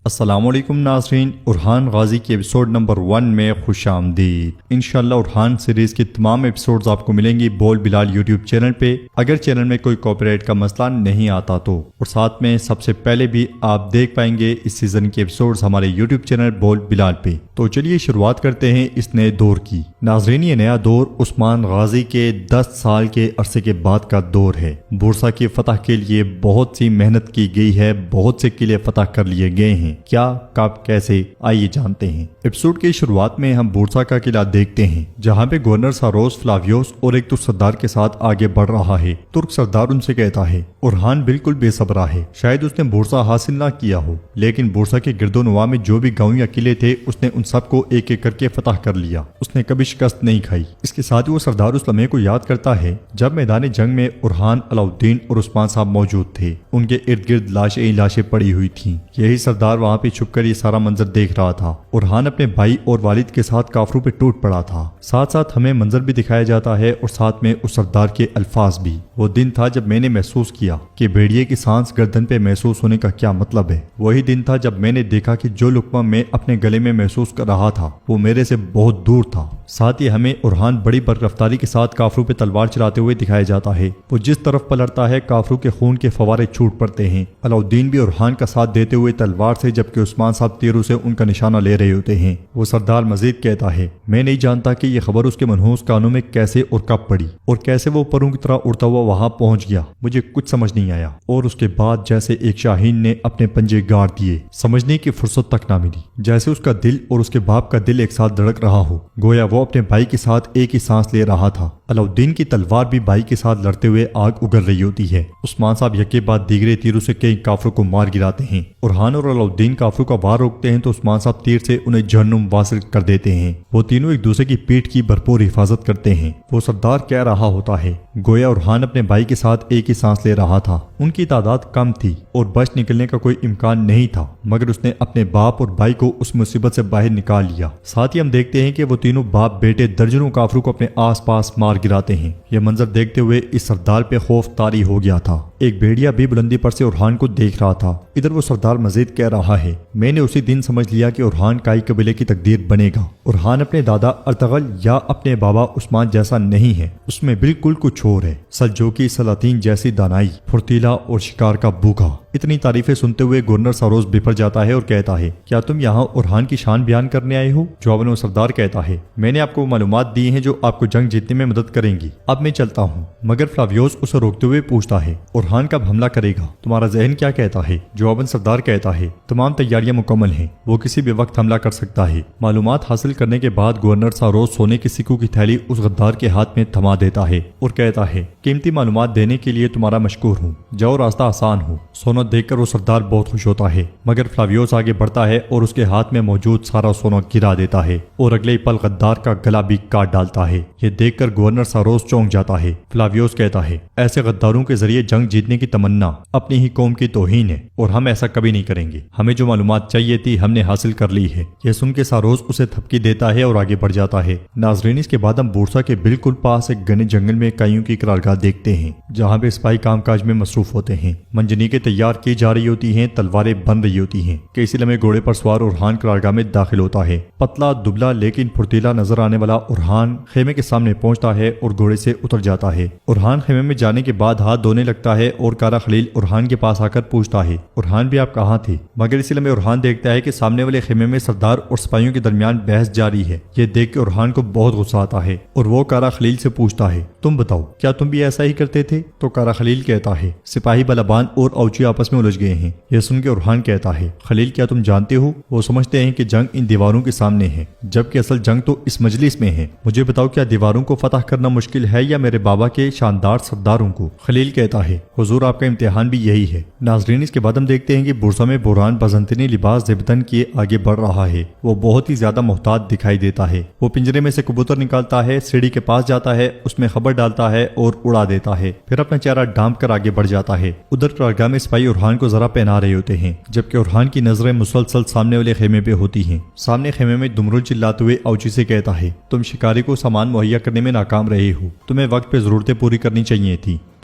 السلام علیکم ناظرین، ارحان غازی کے ایپیسوڈ نمبر 1 میں خوش آمدید۔ انشاءاللہ ارحان سیریز کے تمام ایپیسوڈز آپ کو ملیں گی بول بلال یوٹیوب چینل پہ، اگر چینل میں کوئی کاپی رائٹ کا مسئلہ نہیں آتا تو، اور ساتھ میں سب سے پہلے بھی آپ دیکھ پائیں گے اس سیزن کے ایپیسوڈز ہمارے یوٹیوب چینل بول بلال پہ۔ تو چلیے شروعات کرتے ہیں اس نئے دور کی۔ ناظرین، یہ نیا دور عثمان غازی کے 10 سال کے عرصے کے بعد کا دور ہے۔ بورسا کی فتح کے لیے بہت سی محنت کی گئی ہے، بہت سے قلعے فتح کر لیے گئے ہیں۔ کیا، کب، کیسے، آئیے جانتے ہیں۔ ایپیسوڈ کی شروعات میں ہم بورسا کا قلعہ دیکھتے ہیں، جہاں پہ گورنر ساروس فلاویوس اور ایک ترک سردار کے ساتھ آگے بڑھ رہا ہے۔ ترک سردار ان سے کہتا ہے ارحان بالکل بے صبرا ہے، شاید اس نے بورسا حاصل نہ کیا ہو، لیکن بورسا کے گرد و نواح میں جو بھی گاؤں یا قلعے تھے اس نے ان سب کو ایک ایک کر کے فتح کر لیا۔ اس نے کبھی شکست نہیں کھائی۔ اس کے ساتھ وہ سردار اس لمحے کو یاد کرتا ہے جب میدان جنگ میں ارحان، علاؤالدین اور عثمان صاحب موجود تھے۔ ان کے ارد گرد لاشیں ہی لاشیں پڑی ہوئی تھیں۔ یہی سردار وہاں پہ چھپ کر یہ سارا منظر دیکھ رہا تھا۔ ارحان اپنے بھائی اور والد کے ساتھ کافروں پہ ٹوٹ پڑا تھا۔ ساتھ ساتھ ہمیں منظر بھی دکھایا جاتا ہے اور ساتھ میں اس سردار کے الفاظ بھی۔ وہ دن تھا جب میں نے محسوس کیا کہ بھیڑیے کی سانس گردن پہ محسوس ہونے کا کیا مطلب ہے۔ وہی دن تھا جب میں نے دیکھا کہ جو لقمہ میں اپنے گلے میں محسوس کر رہا تھا وہ میرے سے بہت دور تھا۔ ساتھ ہی ہمیں ارحان بڑی بررفتاری کے ساتھ کافروں پہ تلوار چلاتے ہوئے دکھایا جاتا ہے۔ وہ جس طرف پلٹتا ہے کافروں کے خون کے فوارے چھوٹ پڑتے ہیں۔ علاؤالدین بھی ارحان کا ساتھ دیتے ہوئے تلوار سے، جبکہ عثمان صاحب تیروں سے ان کا نشانہ لے رہے ہوتے ہیں۔ وہ سردار مزید کہتا ہے میں نہیں جانتا کہ یہ خبر اس کے منحوس کانوں میں کیسے اور کب پڑی، اور کیسے وہ پروں کی طرح اڑتا ہوا وہاں پہنچ گیا، مجھے کچھ سمجھ نہیں آیا۔ اور اس کے بعد جیسے ایک شاہین نے اپنے پنجے گاڑ دیے، سمجھنے کی فرصت تک نہ ملی، جیسے اس کا دل اور اس کے باپ کا دل ایک ساتھ دھڑک رہا ہو، گویا وہ اپنے بھائی کے ساتھ ایک ہی سانس لے رہا تھا۔ علاؤالدین کی تلوار بھی بھائی کے ساتھ لڑتے ہوئے آگ اگل رہی ہوتی ہے۔ عثمان صاحب یکے بعد دیگرے تیروں سے کئی کافروں کو مار گراتے ہیں۔ ارحان اور علاؤالدین کافروں کا وار روکتے ہیں تو عثمان صاحب تیر سے انہیں جہنم واصل کر دیتے ہیں۔ وہ تینوں ایک دوسرے کی پیٹھ کی بھرپور حفاظت کرتے ہیں۔ وہ سردار کہہ رہا ہوتا ہے گویا ارحان اپنے بھائی کے ساتھ ایک ہی سانس لے رہا تھا۔ ان کی تعداد کم تھی اور بچ نکلنے کا کوئی امکان نہیں تھا، مگر اس نے اپنے باپ اور بھائی کو اس مصیبت سے باہر نکال لیا۔ ساتھ ہی ہم دیکھتے ہیں کہ وہ تینوں باپ بیٹے درجنوں کافروں کو اپنے آس پاس مار گراتے ہیں۔ یہ منظر دیکھتے ہوئے اس سردار پہ خوف طاری ہو گیا تھا۔ ایک بھیڑیا بھی بلندی پر سے ارحان کو دیکھ رہا تھا۔ ادھر وہ سردار مزید کہہ رہا ہے میں نے اسی دن سمجھ لیا کہ ارحان کائی قبیلے کی تقدیر بنے گا۔ ارحان اپنے دادا ارطغرل یا اپنے بابا عثمان جیسا نہیں ہے، اس میں بالکل کچھ اور ہے۔ سلجوقی سلاطین جیسی دانائی، پھرتیلا اور شکار کا بھوکا۔ اتنی تعریفیں سنتے ہوئے گورنر ساروس بفر جاتا ہے اور کہتا ہے کیا تم یہاں ارحان کی شان بیان کرنے آئے ہو؟ جواباً وہ سردار کہتا ہے میں نے آپ کو معلومات دی ہیں جو آپ کو جنگ جیتنے میں مدد کریں گی، اب میں چلتا ہوں۔ مگر فلاویوس اسے روکتے ہوئے پوچھتا ہے ارحان کب حملہ کرے گا؟ تمہارا ذہن کیا کہتا ہے؟ جواباً سردار کہتا ہے تمام تیاریاں مکمل ہیں، وہ کسی بھی وقت حملہ کر سکتا ہے۔ معلومات حاصل کرنے کے بعد گورنر ساروس سونے کی سکوں کی تھیلی اس غدار کے ہاتھ میں تھما دیتا ہے اور کہتا ہے قیمتی معلومات دینے کے لیے تمہارا مشکور ہوں، جاؤ راستہ آسان ہو۔ سونا دیکھ کر وہ سردار بہت خوش ہوتا ہے، مگر فلاویوس آگے بڑھتا ہے اور اس کے ہاتھ میں موجود سارا سونا گرا دیتا ہے اور اگلے ہی پل غدار کا گلا بھی کاٹ ڈالتا ہے۔ یہ دیکھ کر گورنر ساروس چونک جاتا ہے۔ فلاویوس کہتا ہے ایسے غداروں کے ذریعے جنگ جیتنے کی تمنا اپنی ہی قوم کی توہین ہے اور ہم ایسا کبھی نہیں کریں گے۔ ہمیں جو معلومات چاہیے تھی ہم نے حاصل کر لی ہے۔ یہ سن کے ساروس اسے تھپکی دیتا ہے اور آگے بڑھ جاتا ہے۔ ناظرین، اس کے بعد ہم بورسا کے بالکل پاس ایک گھنے جنگل میں کائیوں کی قرارگاہ دیکھتے ہیں، جہاں پہ سپاہی کام کاج میں مصروف ہوتے ہیں۔ منجنیقیں تیار کی جا رہی ہوتی ہیں، تلواریں بن رہی ہوتی ہیں کہ اسی لمحے گھوڑے پر سوار ارحان قرارگاہ میں داخل ہوتا ہے۔ پتلا دبلا لیکن پھرتیلا نظر آنے والا ارحان خیمے کے سامنے پہنچتا ہے اور گھوڑے سے اتر جاتا ہے۔ ارحان خیمے میں جانے کے بعد ہاتھ دھونے لگتا ہے اور کارا خلیل ارحان کے پاس آ کر پوچھتا ہے ارحان بھی آپ کہاں تھے؟ مگر اسی لمحے ارحان دیکھتا ہے کہ سامنے والے خیمے میں سردار اور سپاہیوں کے درمیان بحث جاری ہے۔ یہ دیکھ کے ارحان کو بہت غصہ آتا ہے اور وہ کارا خلیل سے پوچھتا ہے تم بتاؤ کیا تم بھی ایسا ہی کرتے تھے؟ تو کارا خلیل کہتا ہے سپاہی بلابان اور اوچی آپس میں الجھ گئے ہیں۔ یہ سن کے ارحان کہتا ہے خلیل کیا تم جانتے ہو؟ وہ سمجھتے ہیں کہ جنگ ان دیواروں کے سامنے ہے، جبکہ اصل جنگ تو اس مجلس میں ہے۔ مجھے بتاؤ کیا دیواروں کو فتح کرنا مشکل ہے یا میرے بابا کے شاندار سرداروں کو؟ خلیل کہتا ہے حضور آپ کا امتحان بھی یہی ہے۔ ناظرین، اس کے بعد ہم دیکھتے ہیں کہ بورسا میں بوران بازنطینی لباس زیبتن کیے آگے بڑھ رہا ہے۔ وہ بہت ہی زیادہ محتاط دکھائی دیتا ہے۔ وہ پنجرے میں سے کبوتر نکالتا ہے، سیڑھی کے پاس جاتا ہے، اس میں خبر ڈالتا ہے اور اڑا دیتا ہے، پھر اپنا چہرہ ڈھانپ کر آگے بڑھ جاتا ہے۔ ادھر قرارگاہ میں سپاہی ارحان کو ذرا پہنا رہے ہوتے ہیں، جبکہ ارحان کی نظریں مسلسل سامنے والے خیمے پہ ہوتی ہیں۔ سامنے خیمے میں دمرل چلاتے ہوئے اوچی سے کہتا ہے تم شکاری کو سامان مہیا کرنے میں ناکام رہے ہو، تمہیں وقت پہ ضرورتیں پوری کرنی چاہیے تھی،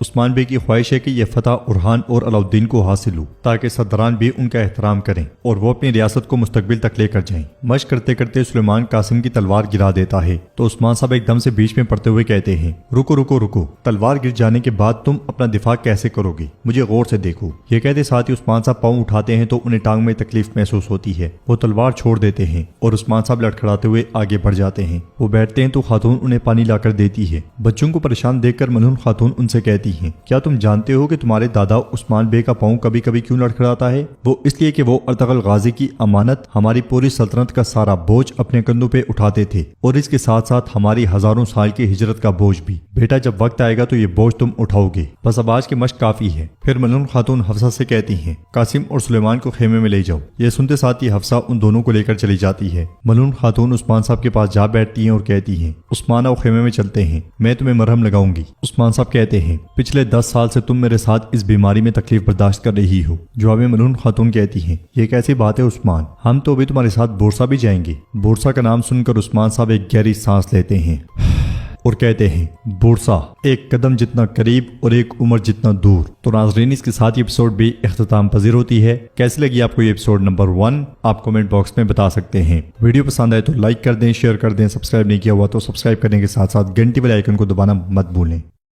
عثمان بے کی خواہش ہے کہ یہ فتح ارحان اور علاؤالدین کو حاصل ہو تاکہ صدران بھی ان کا احترام کریں اور وہ اپنی ریاست کو مستقبل تک لے کر جائیں۔ مشق کرتے کرتے سلیمان قاسم کی تلوار گرا دیتا ہے تو عثمان صاحب ایک دم سے بیچ میں پڑتے ہوئے کہتے ہیں رکو رکو رکو، تلوار گر جانے کے بعد تم اپنا دفاع کیسے کرو گے، مجھے غور سے دیکھو۔ یہ کہتے ساتھ ہی عثمان صاحب پاؤں اٹھاتے ہیں تو انہیں ٹانگ میں تکلیف محسوس ہوتی ہے، وہ تلوار چھوڑ دیتے ہیں اور عثمان صاحب لڑکھڑاتے ہوئے آگے بڑھ جاتے ہیں۔ وہ بیٹھتے ہیں تو خاتون انہیں پانی لا کر دیتی ہے۔ بچوں کو پریشان دیکھ کر ملعون خاتون ان سے کہتی ہیں کیا تم جانتے ہو کہ تمہارے دادا عثمان بے کا پاؤں کبھی کبھی کیوں لڑکھڑاتا ہے؟ وہ اس لیے کہ وہ ارطغرل غازی کی امانت، ہماری پوری سلطنت کا سارا بوجھ اپنے کندھوں پہ اٹھاتے تھے اور اس کے ساتھ ساتھ ہماری ہزاروں سال کی ہجرت کا بوجھ بھی۔ بیٹا جب وقت آئے گا تو یہ بوجھ تم اٹھاؤ گے، بس اب آج کی مشق کافی ہے۔ پھر ملعون خاتون حفصہ سے کہتی ہیں قاسم اور سلیمان کو خیمے میں لے جاؤ۔ یہ سنتے ساتھ ہی حفصہ ان دونوں کو لے کر چلی جاتی ہے۔ ملعون خاتون عثمان صاحب کے پاس جا بیٹھتی ہیں اور کہتی ہیں عثمان آؤ خیمے میں چلتے ہیں، میں تمہیں مرہم لگاؤں گی۔ عثمان صاحب کہتے ہیں پچھلے 10 سال سے تم میرے ساتھ اس بیماری میں تکلیف برداشت کر رہی ہو۔ جواب میں ملعون خاتون کہتی ہیں یہ کیسی بات ہے عثمان، ہم تو ابھی تمہارے ساتھ بورسا بھی جائیں گے۔ بورسا کا نام سن کر عثمان صاحب ایک گہری سانس لیتے ہیں اور کہتے ہیں بورسا ایک قدم جتنا قریب اور ایک عمر جتنا دور۔ تو ناظرین اس کے ساتھ یہ ایپیسوڈ بھی اختتام پذیر ہوتی ہے۔ کیسی لگی آپ کو یہ ایپیسوڈ نمبر 1 آپ کمنٹ باکس میں بتا سکتے ہیں۔ ویڈیو پسند آئے تو لائک کر دیں، شیئر کر دیں، سبسکرائب نہیں کیا ہوا تو سبسکرائب کرنے کے ساتھ ساتھ گھنٹی والے آئیکن کو دبانا مت بھولیں۔